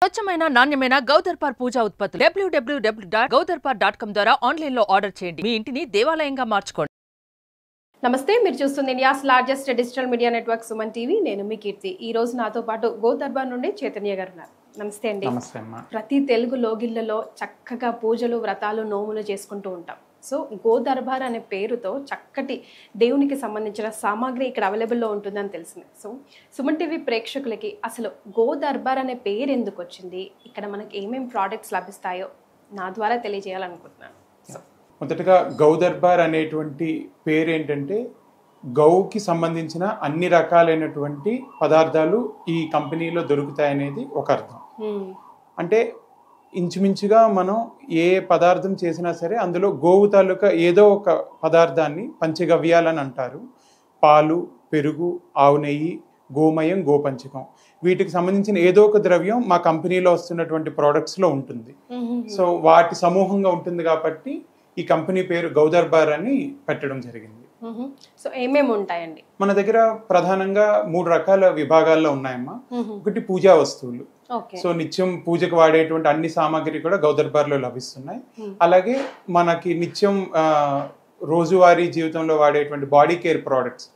స్వచ్ఛమైన నాణ్యమైన గౌదర్పార్ పూజా ఉత్పత్తులు www.gaudarpar.com ద్వారా ఆన్లైన్ లో ఆర్డర్ చేయండి. మీ ఇంటిని దేవాలయంగా మార్చుకోండి. నమస్తే, మీరు చూస్తుంది India's largest digital media network Suman TV. నేను మీ కీర్తి. ఈ రోజు నాతో పాటు గోదర్బార్ నుండి చైతన్య గారు ఉన్నారు. నమస్తే అండి. నమస్తే అమ్మా. ప్రతి తెలుగు లోగిళ్లలో చక్కగా పూజలు, వ్రతాలు, నోములు చేసుకుంటూ ఉంటాం. సో గోదర్బార్ అనే పేరుతో చక్కటి దేవునికి సంబంధించిన సామాగ్రి ఇక్కడ అవైలబుల్లో ఉంటుందని తెలిసింది. సో సుమన్ టీవీ ప్రేక్షకులకి అసలు గోదర్బార్ అనే పేరు ఎందుకు వచ్చింది, ఇక్కడ మనకి ఏమేమి ప్రోడక్ట్స్ లభిస్తాయో నా ద్వారా తెలియజేయాలనుకుంటున్నాను. సో మొదటగా గౌదర్బార్ అనేటువంటి పేరు ఏంటంటే గౌకి సంబంధించిన అన్ని రకాలైనటువంటి పదార్థాలు ఈ కంపెనీలో దొరుకుతాయనేది ఒక అర్థం. అంటే ఇంచుమించుగా మనం ఏ పదార్థం చేసినా సరే అందులో గోవు తాలూకా ఏదో ఒక పదార్థాన్ని పంచగవ్యాలని అంటారు. పాలు, పెరుగు, ఆవు నెయ్యి, గోమయం, గోపంచకం, వీటికి సంబంధించిన ఏదో ఒక ద్రవ్యం మా కంపెనీలో వస్తున్నటువంటి ప్రోడక్ట్స్లో ఉంటుంది. సో వాటి సమూహంగా ఉంటుంది కాబట్టి ఈ కంపెనీ పేరు గౌదర్బార్ అని పెట్టడం జరిగింది. సో ఏమేమి ఉంటాయండి మన దగ్గర? ప్రధానంగా 3 రకాల విభాగాల్లో ఉన్నాయమ్మా. ఒకటి పూజా వస్తువులు. సో నిత్యం పూజకు వాడేటువంటి అన్ని సామాగ్రి కూడా గౌదర్బార్ లో లభిస్తున్నాయి. అలాగే మనకి నిత్యం రోజువారీ జీవితంలో వాడేటువంటి బాడీ కేర్ ప్రోడక్ట్స్,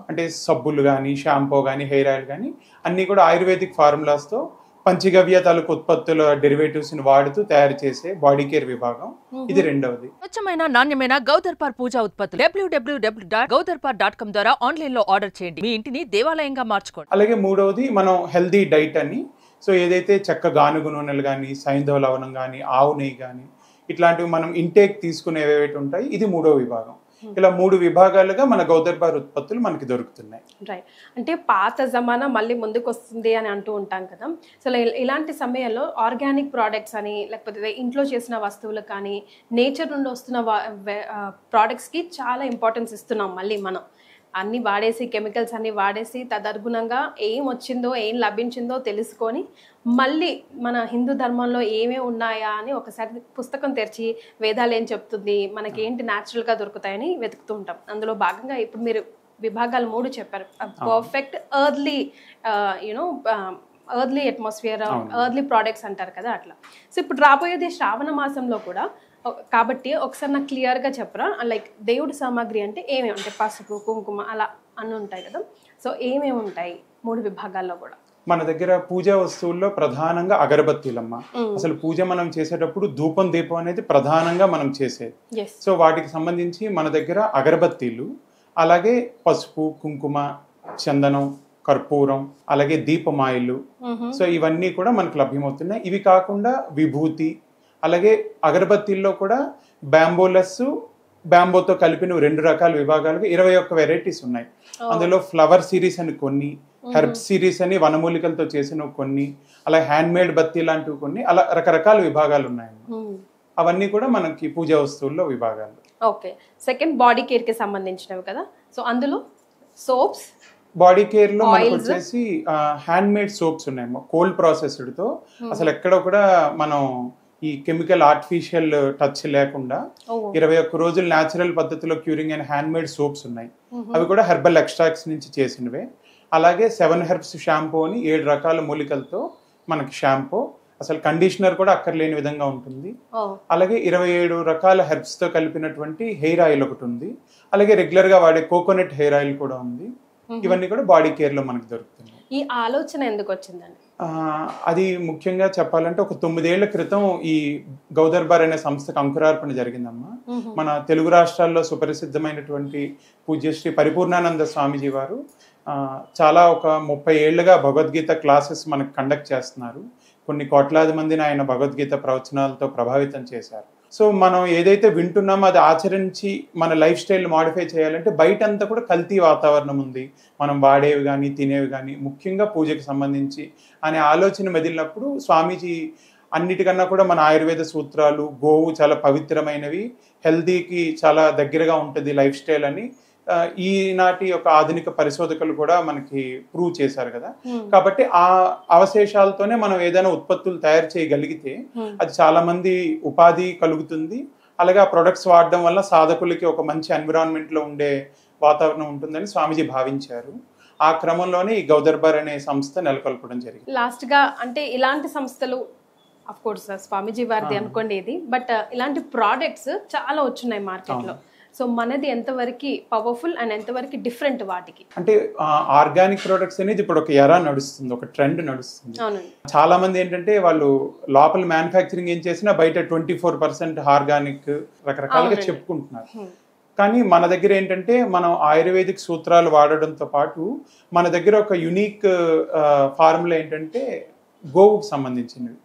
అంటే సబ్బులు కానీ, షాంపూ కానీ, హెయిర్ ఆయిల్ కానీ అన్ని కూడా ఆయుర్వేదిక్ ఫార్ములాస్తో పంచగవ్య తాలూకు ఉత్పత్తుల డెరివేటివ్స్ ని వాడుతూ తయారు చేసే బాడీ కేర్ విభాగం. ఇది రెండవది. స్వచ్ఛమైన నాణ్యమైన గౌదర్పార్ పూజా ఉత్పత్తులు www.gaudarpar.com ద్వారా ఆన్లైన్ లో ఆర్డర్ చేయండి. మీ ఇంటిని దేవాలయంగా మార్చుకోండి. అలాగే మూడవది మనం హెల్దీ డైట్ అని. సో ఏదైతే చెక్క గానుగు నూనెలు కానీ, సైంధవ లవణం కానీ, ఆవు నెయ్యి కానీ ఇట్లాంటివి మనం ఇంటేక్ తీసుకునేవి ఏవైతే ఉంటాయి, ఇది 3వ విభాగం. ఇలా 3 విభాగాలుగా మన గౌదర్బార్ ఉత్పత్తులు మనకి దొరుకుతున్నాయి. రైట్. అంటే పాత జమానా మళ్ళీ ముందుకు వస్తుంది అని అంటూ ఉంటాం కదా. సో ఇలాంటి సమయంలో ఆర్గానిక్ ప్రోడక్ట్స్ అని, లేకపోతే ఇంట్లో చేసిన వస్తువులు కానీ, నేచర్ నుండి వస్తున్న ప్రోడక్ట్స్కి చాలా ఇంపార్టెన్స్ ఇస్తున్నాం. మళ్ళీ మనం అన్నీ వాడేసి, కెమికల్స్ అన్నీ వాడేసి తదనుగుణంగా ఏం వచ్చిందో, ఏం లభించిందో తెలుసుకొని మళ్ళీ మన హిందూ ధర్మంలో ఏమేమి ఉన్నాయా అని ఒకసారి పుస్తకం తెరిచి వేదాలు ఏం చెప్తుంది, మనకి ఏంటి న్యాచురల్గా దొరుకుతాయని వెతుకుతూ ఉంటాం. అందులో భాగంగా ఇప్పుడు మీరు విభాగాలు 3 చెప్పారు. Perfect earthly earthly atmosphere, earthly products అంటారు కదా, అట్లా. సో ఇప్పుడు రాబోయేది శ్రావణ మాసంలో కూడా కాబట్టి ఒకసారి నాకు క్లియర్గా చెప్పరా, లైక్ దేవుడి సామాగ్రి అంటే ఏమేమి ఉంటాయి? పసుపు, కుంకుమ అలా అన్నీ ఉంటాయి కదా. సో ఏమేమి ఉంటాయి 3 విభాగాల్లో కూడా? మన దగ్గర పూజా వస్తువుల్లో ప్రధానంగా అగరబత్తీలమ్మ. అసలు పూజ మనం చేసేటప్పుడు ధూపం, దీపం అనేది ప్రధానంగా మనం చేసేది. సో వాటికి సంబంధించి మన దగ్గర అగరబత్తీలు, అలాగే పసుపు, కుంకుమ, చందనం, కర్పూరం, అలాగే దీపమాయిలు, సో ఇవన్నీ కూడా మనకు లభ్యమవుతున్నాయి. ఇవి కాకుండా విభూతి, అలాగే అగరబత్తీల్లో కూడా బ్యాంబోలస్, బ్యాంబోతో కలిపిన 2 రకాల విభాగాలుగా 21 వెరైటీస్ ఉన్నాయి. అందులో ఫ్లవర్ సిరీస్ అని కొన్ని, హెర్బ్ సిరీస్ అని వనమూలికలతో చేసిన కొన్ని, అలా హ్యాండ్ మేడ్ బత్తీ లాంటివి కొన్ని, అలా రకరకాల విభాగాలు ఉన్నాయి. అవన్నీ కూడా మనకి పూజా వస్తువుల్లో విభాగాలు. ఓకే. సెకండ్ బాడీ కేర్ కి సంబంధించినవి కదా. సో అందులో సోప్స్, బాడీ కేర్ లో మనకు వచ్చేసి హ్యాండ్ మేడ్ సోప్స్ ఉన్నాయి. కోల్డ్ ప్రాసెస్డ్ తో, అసలు ఎక్కడ కూడా మనం ఈ కెమికల్ ఆర్టిఫిషియల్ టచ్ లేకుండా 21 రోజులు న్యాచురల్ పద్ధతిలో క్యూరింగ్ అయిన హ్యాండ్ మేడ్ సోప్స్ ఉన్నాయి. అవి కూడా హెర్బల్ ఎక్స్ట్రాక్ట్స్ నుంచి చేసినవే. అలాగే 7 హెర్బ్స్ షాంపూ అని 7 రకాల మూలికలతో మనకి షాంపూ, అసలు కండిషనర్ కూడా అక్కర్లేని విధంగా ఉంటుంది. అలాగే 27 రకాల హెర్బ్స్ తో కలిపినటువంటి హెయిర్ ఆయిల్ ఒకటి ఉంది. అలాగే రెగ్యులర్ గా వాడే కోకోనట్ హెయిర్ ఆయిల్ కూడా ఉంది. ఇవన్నీ కూడా బాడీ కేర్ లో మనకి దొరుకుతుంది. ఈ ఆలోచన ఎందుకు వచ్చిందండి? అది ముఖ్యంగా చెప్పాలంటే ఒక 9 ఏళ్ల క్రితం ఈ గౌదర్బార్ అనే సంస్థకు అంకురార్పణ జరిగిందమ్మా. మన తెలుగు రాష్ట్రాల్లో సుపరిసిద్ధమైనటువంటి పూజ్యశ్రీ పరిపూర్ణానంద స్వామీజీ వారు చాలా ఒక 30 ఏళ్లుగా భగవద్గీత క్లాసెస్ మనకు కండక్ట్ చేస్తున్నారు. కొన్ని కోట్లాది మందిని ఆయన భగవద్గీత ప్రవచనాలతో ప్రభావితం చేశారు. సో మనం ఏదైతే వింటున్నామో అది ఆచరించి మన లైఫ్ స్టైల్ మాడిఫై చేయాలంటే బయట అంతా కూడా కల్తీ వాతావరణం ఉంది, మనం వాడేవి కానీ, తినేవి కానీ, ముఖ్యంగా పూజకి సంబంధించి అనే ఆలోచన మెదిలినప్పుడు స్వామీజీ అన్నిటికన్నా కూడా మన ఆయుర్వేద సూత్రాలు, గోవు చాలా పవిత్రమైనవి, హెల్దీకి చాలా దగ్గరగా ఉంటుంది లైఫ్ స్టైల్ అని ఈనాటి యొక్క ఆధునిక పరిశోధకులు కూడా మనకి ప్రూవ్ చేశారు కదా. కాబట్టి ఆ అవశేషాలతోనే మనం ఏదైనా ఉత్పత్తులు తయారు చేయగలిగితే అది చాలా మంది ఉపాధి కలుగుతుంది. అలాగే ఆ ప్రొడక్ట్స్ వాడడం వల్ల సాధకులకి ఒక మంచి ఎన్విరాన్మెంట్ లో ఉండే వాతావరణం ఉంటుందని స్వామీజీ భావించారు. ఆ క్రమంలోనే ఈ గౌదర్బార్ అనే సంస్థ నెలకొల్పడం జరిగింది. లాస్ట్ గా అంటే ఇలాంటి సంస్థలు అఫ్ కోర్స్ స్వామీజీ వారిది అనుకోండి ఇది, బట్ ఇలాంటి ప్రోడక్ట్స్ చాలా వచ్చున్నాయి మార్కెట్ లో. సో మనది ఎంతవరకు పవర్ఫుల్ అండ్ ఎంతవరకు డిఫరెంట్ వాటికి? అంటే ఆర్గానిక్ ప్రొడక్ట్స్ అనేది ఇప్పుడు ఒక ఎరా నడుస్తుంది, ఒక ట్రెండ్ నడుస్తుంది. చాలా మంది ఏంటంటే వాళ్ళు లోపల మ్యానుఫ్యాక్చరింగ్ ఏం చేసినా బయట 24% ఆర్గానిక్ రకరకాలుగా చెప్పుకుంటున్నారు. కానీ మన దగ్గర ఏంటంటే మనం ఆయుర్వేదిక్ సూత్రాలు వాడడంతో పాటు మన దగ్గర ఒక యునిక్ ఫార్ములా ఏంటంటే గోవుకు సంబంధించినవి.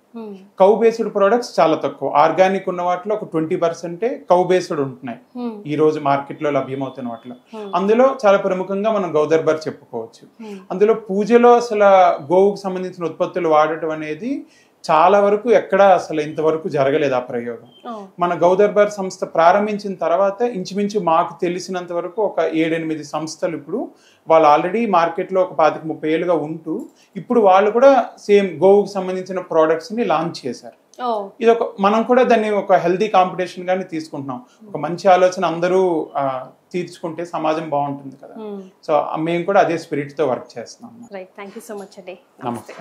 కౌ బేస్డ్ ప్రొడక్ట్స్ చాలా తక్కువ, ఆర్గానిక్ ఉన్న వాటిలో ఒక 20% కౌ బేస్డ్ ఉంటున్నాయి ఈ రోజు మార్కెట్ లో లభ్యమవుతున్న వాటిలో. అందులో చాలా ప్రముఖంగా మనం గౌదర్బార్ చెప్పుకోవచ్చు. అందులో పూజలో అసలు గోవుకు సంబంధించిన ఉత్పత్తులు వాడటం అనేది చాలా వరకు ఎక్కడ అసలు ఇంతవరకు జరగలేదు ఆ ప్రయోగం. మన గౌదర్బార్ సంస్థ ప్రారంభించిన తర్వాత ఇంచుమించు మాకు తెలిసినంత వరకు ఒక 7-8 సంస్థలు ఇప్పుడు వాళ్ళు ఆల్రెడీ మార్కెట్లో ఒక 25-30 ఏళ్ళుగా ఉంటూ ఇప్పుడు వాళ్ళు కూడా సేమ్ గోవుకు సంబంధించిన ప్రోడక్ట్స్ ని లాంచ్ చేశారు. ఇది ఒక మనం కూడా దాన్ని ఒక హెల్దీ కాంపిటీషన్ గానే తీసుకుంటున్నాం. ఒక మంచి ఆలోచన అందరూ తీర్చుకుంటే సమాజం బాగుంటుంది కదా. సో మేము కూడా అదే స్పిరిట్ తో వర్క్ చేస్తున్నాం. Right, thank you so much అండి. నమస్తే.